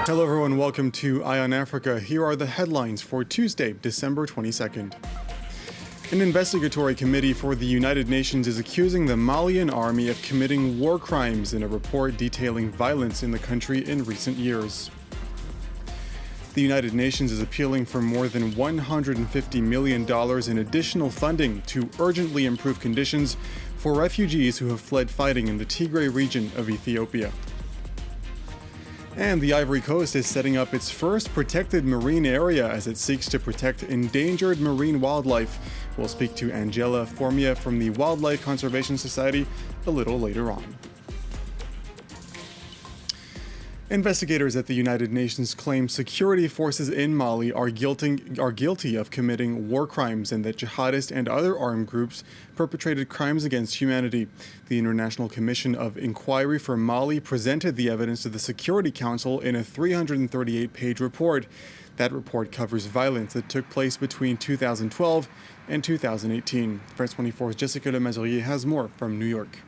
Hello everyone, welcome to Eye on Africa. Here are the headlines for Tuesday, December 22nd. An investigatory committee for the United Nations is accusing the Malian army of committing war crimes in a report detailing violence in the country in recent years. The United Nations is appealing for more than $150 million in additional funding to urgently improve conditions for refugees who have fled fighting in the Tigray region of Ethiopia. And the Ivory Coast is setting up its first protected marine area as it seeks to protect endangered marine wildlife. We'll speak to Angela Formia from the Wildlife Conservation Society a little later on. Investigators at the United Nations claim security forces in Mali are guilty of committing war crimes and that jihadists and other armed groups perpetrated crimes against humanity. The International Commission of Inquiry for Mali presented the evidence to the Security Council in a 338-page report. That report covers violence that took place between 2012 and 2018. France 24's Jessica Lemazurier has more from New York.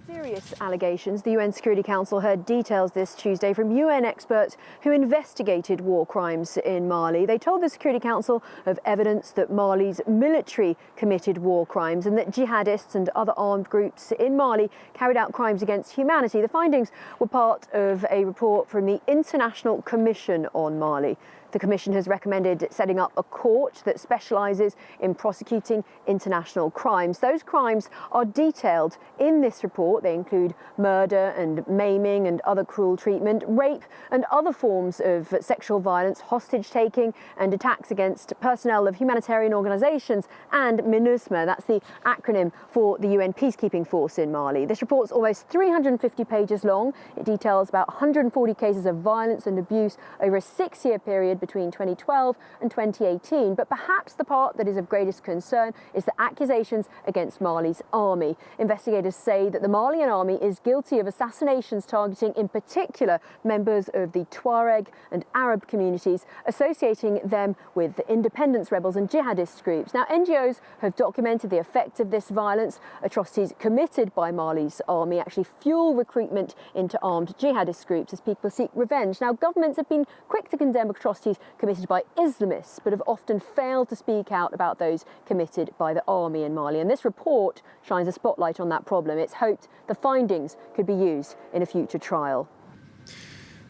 Serious allegations. The UN Security Council heard details this Tuesday from UN experts who investigated war crimes in Mali. They told the Security Council of evidence that Mali's military committed war crimes and that jihadists and other armed groups in Mali carried out crimes against humanity. The findings were part of a report from the International Commission on Mali. The Commission has recommended setting up a court that specialises in prosecuting international crimes. Those crimes are detailed in this report. They include murder and maiming and other cruel treatment, rape and other forms of sexual violence, hostage-taking and attacks against personnel of humanitarian organisations, and MINUSMA, that's the acronym for the UN peacekeeping force in Mali. This report's almost 350 pages long. It details about 140 cases of violence and abuse over a 6-year period between 2012 and 2018. But perhaps the part that is of greatest concern is the accusations against Mali's army. Investigators say that the Malian army is guilty of assassinations targeting in particular members of the Tuareg and Arab communities, associating them with independence rebels and jihadist groups. Now, NGOs have documented the effect of this violence. Atrocities committed by Mali's army actually fuel recruitment into armed jihadist groups as people seek revenge. Now, governments have been quick to condemn atrocities committed by Islamists, but have often failed to speak out about those committed by the army in Mali. And this report shines a spotlight on that problem. It's hoped the findings could be used in a future trial.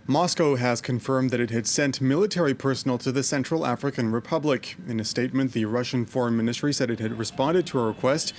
Moscow has confirmed that it had sent military personnel to the Central African Republic. In a statement, the Russian Foreign Ministry said it had responded to a request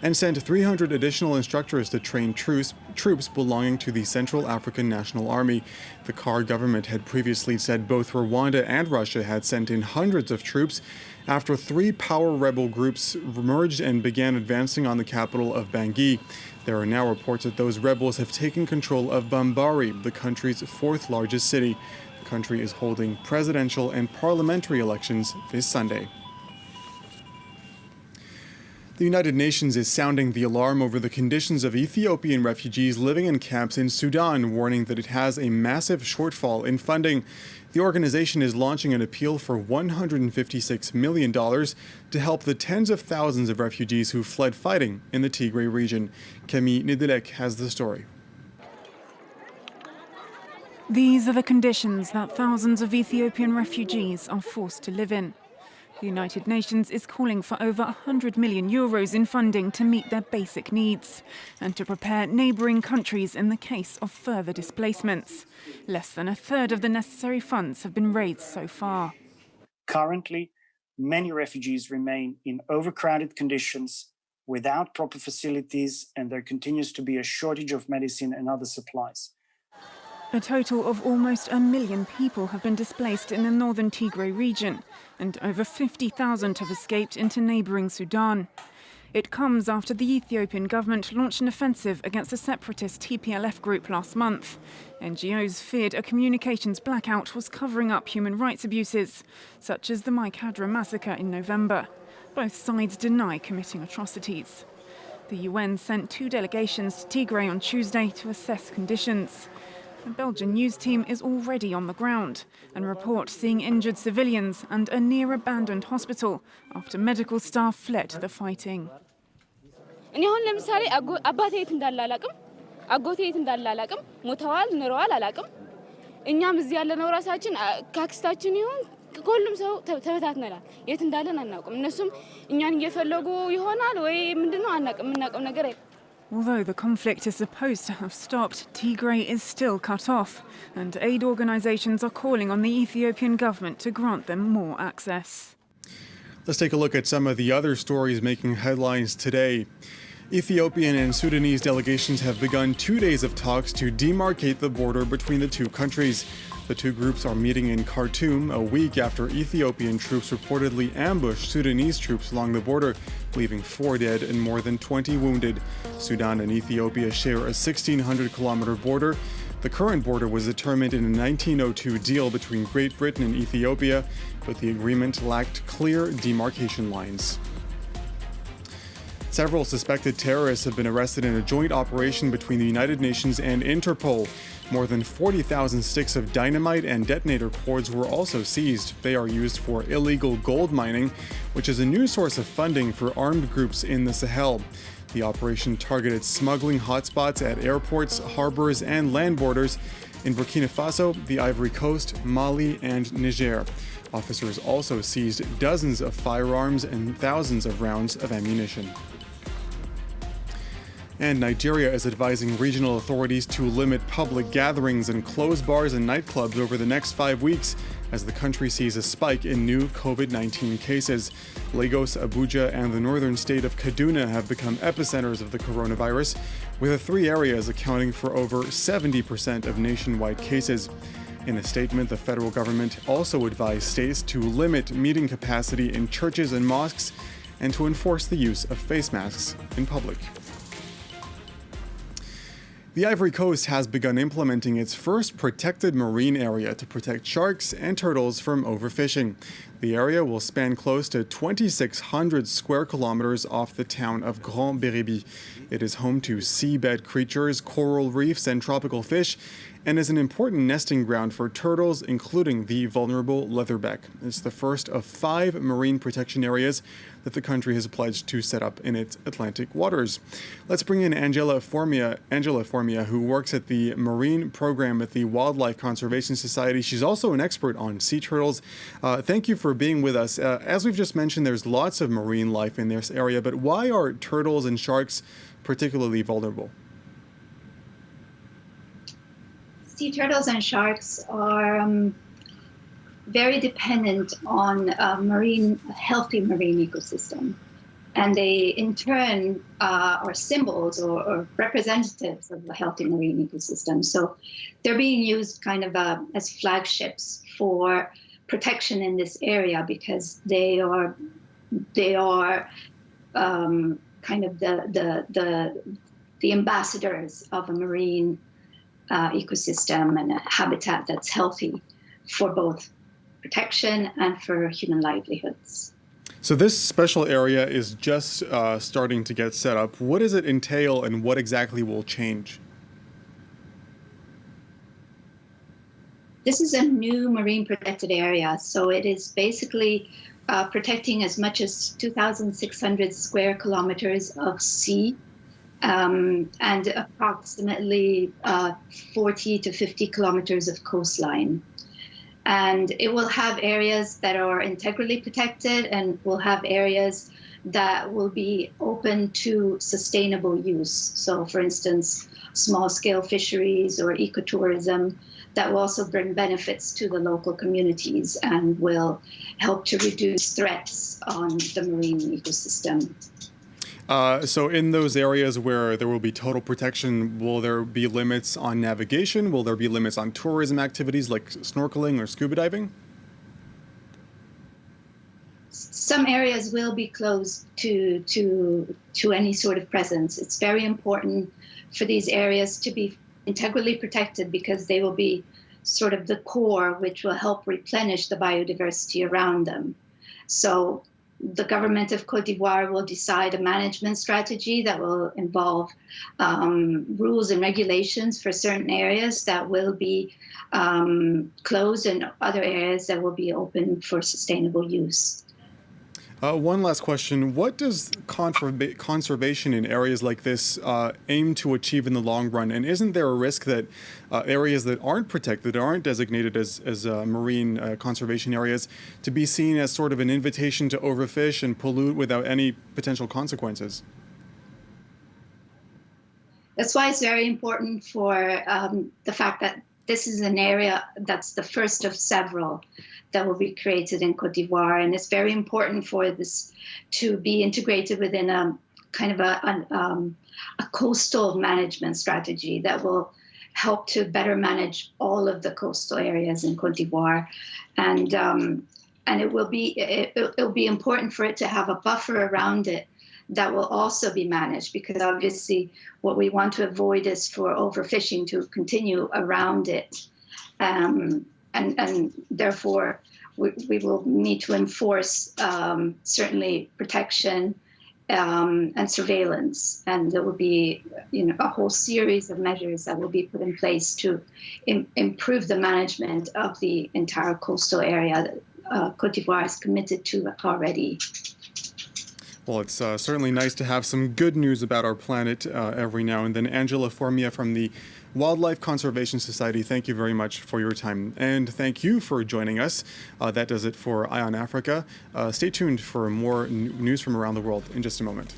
and sent 300 additional instructors to train troops belonging to the Central African National Army. The KAR government had previously said both Rwanda and Russia had sent in hundreds of troops after 3 power rebel groups emerged and began advancing on the capital of Bangui. There are now reports that those rebels have taken control of Bambari, the country's 4th largest city. The country is holding presidential and parliamentary elections this Sunday. The United Nations is sounding the alarm over the conditions of Ethiopian refugees living in camps in Sudan, warning that it has a massive shortfall in funding. The organization is launching an appeal for $156 million to help the tens of thousands of refugees who fled fighting in the Tigray region. Camille Nedelec has the story. These are the conditions that thousands of Ethiopian refugees are forced to live in. The United Nations is calling for over €100 million in funding to meet their basic needs and to prepare neighbouring countries in the case of further displacements. Less than a third of the necessary funds have been raised so far. Currently, many refugees remain in overcrowded conditions without proper facilities, and there continues to be a shortage of medicine and other supplies. A total of almost 1 million people have been displaced in the northern Tigray region, and over 50,000 have escaped into neighbouring Sudan. It comes after the Ethiopian government launched an offensive against the separatist TPLF group last month. NGOs feared a communications blackout was covering up human rights abuses, such as the Maikadra massacre in November. Both sides deny committing atrocities. The UN sent 2 delegations to Tigray on Tuesday to assess conditions. A Belgian news team is already on the ground and reports seeing injured civilians and a near-abandoned hospital after medical staff fled the fighting. እኛም እዚህ ያለነው ራሳችን ካክስታችን ይሁን ከሁሉም ሰው ተበታትነናል። የት እንዳለን አናውቅም። እነሱም እኛን እየፈለጉ ይሆናል ወይ ምንድነው አናውቅም። የምናውቀው ነገር Although the conflict is supposed to have stopped, Tigray is still cut off, and aid organisations are calling on the Ethiopian government to grant them more access. Let's take a look at some of the other stories making headlines today. Ethiopian and Sudanese delegations have begun 2 days of talks to demarcate the border between the two countries. The two groups are meeting in Khartoum a week after Ethiopian troops reportedly ambushed Sudanese troops along the border, leaving 4 dead and more than 20 wounded. Sudan and Ethiopia share a 1,600-kilometer border. The current border was determined in a 1902 deal between Great Britain and Ethiopia, but the agreement lacked clear demarcation lines. Several suspected terrorists have been arrested in a joint operation between the United Nations and Interpol. More than 40,000 sticks of dynamite and detonator cords were also seized. They are used for illegal gold mining, which is a new source of funding for armed groups in the Sahel. The operation targeted smuggling hotspots at airports, harbors, and land borders in Burkina Faso, the Ivory Coast, Mali, and Niger. Officers also seized dozens of firearms and thousands of rounds of ammunition. And Nigeria is advising regional authorities to limit public gatherings and close bars and nightclubs over the next 5 weeks as the country sees a spike in new COVID-19 cases. Lagos, Abuja, and the northern state of Kaduna have become epicenters of the coronavirus, with the three areas accounting for over 70% of nationwide cases. In a statement, the federal government also advised states to limit meeting capacity in churches and mosques and to enforce the use of face masks in public. The Ivory Coast has begun implementing its first protected marine area to protect sharks and turtles from overfishing. The area will span close to 2,600 square kilometers off the town of Grand Beribi. It is home to seabed creatures, coral reefs, and tropical fish, and is an important nesting ground for turtles, including the vulnerable leatherback. It's the first of 5 marine protection areas that the country has pledged to set up in its Atlantic waters. Let's bring in Angela Formia, who works at the marine program at the Wildlife Conservation Society. She's also an expert on sea turtles. Thank you for being with us. As we've just mentioned, there's lots of marine life in this area, but why are turtles and sharks particularly vulnerable? Sea turtles and sharks are very dependent on a healthy marine ecosystem. And they, in turn, are symbols or representatives of a healthy marine ecosystem. So they're being used kind of as flagships for protection in this area because they are kind of the ambassadors of a marine ecosystem and a habitat that's healthy for both protection and for human livelihoods. So this special area is just starting to get set up. What does it entail and what exactly will change? This is a new marine protected area. So it is basically protecting as much as 2,600 square kilometers of sea and approximately 40 to 50 kilometers of coastline. And it will have areas that are integrally protected and will have areas that will be open to sustainable use. So for instance, small-scale fisheries or ecotourism that will also bring benefits to the local communities and will help to reduce threats on the marine ecosystem. So in those areas where there will be total protection, will there be limits on navigation? Will there be limits on tourism activities like snorkeling or scuba diving? Some areas will be closed to any sort of presence. It's very important for these areas to be integrally protected because they will be sort of the core which will help replenish the biodiversity around them. So the government of Cote d'Ivoire will decide a management strategy that will involve rules and regulations for certain areas that will be closed and other areas that will be open for sustainable use. One last question. What does conservation in areas like this aim to achieve in the long run? And isn't there a risk that areas that aren't protected, that aren't designated as marine conservation areas, to be seen as sort of an invitation to overfish and pollute without any potential consequences? That's why it's very important for the fact that this is an area that's the first of several that will be created in Cote d'Ivoire. And it's very important for this to be integrated within a kind of a coastal management strategy that will help to better manage all of the coastal areas in Cote d'Ivoire. And it'll be important for it to have a buffer around it that will also be managed, because obviously what we want to avoid is for overfishing to continue around it. And therefore, we will need to enforce certainly protection and surveillance. And there will be a whole series of measures that will be put in place to improve the management of the entire coastal area that Cote d'Ivoire is committed to already. Well, it's certainly nice to have some good news about our planet every now and then. Angela Formia from the Wildlife Conservation Society, thank you very much for your time. And thank you for joining us. That does it for Eye on Africa. Stay tuned for more news from around the world in just a moment.